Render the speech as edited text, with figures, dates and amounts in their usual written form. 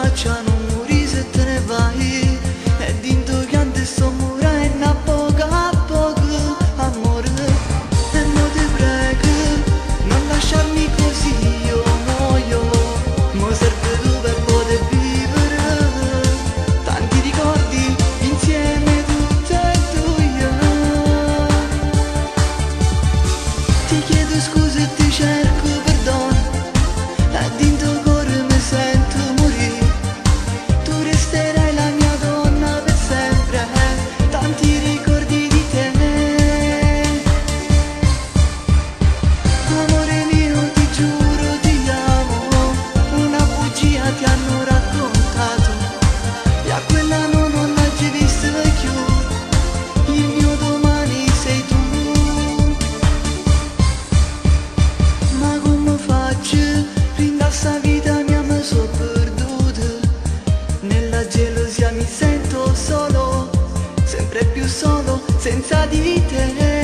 faccia non muri se te ne vai. E dinto che ante sto morendo a poco, amore. E non ti prego, non lasciarmi così, io muoio. Mo serve tu per poter vivere, tanti ricordi insieme tutti e due. Ti chiedo scusa e ti cerco perdono, e dinto cuore mi sento morire. Tu resterai la mia donna per sempre, tanti ricordi di te. Amore mio, ti giuro, ti amo, una bugia ti hanno raccontato, e a quella non l'hai già vista più, il mio domani sei tu. Ma come faccio, rinda sta vita mia mi so perduta, nella gelosia mi sento solo, sempre più solo, senza di te.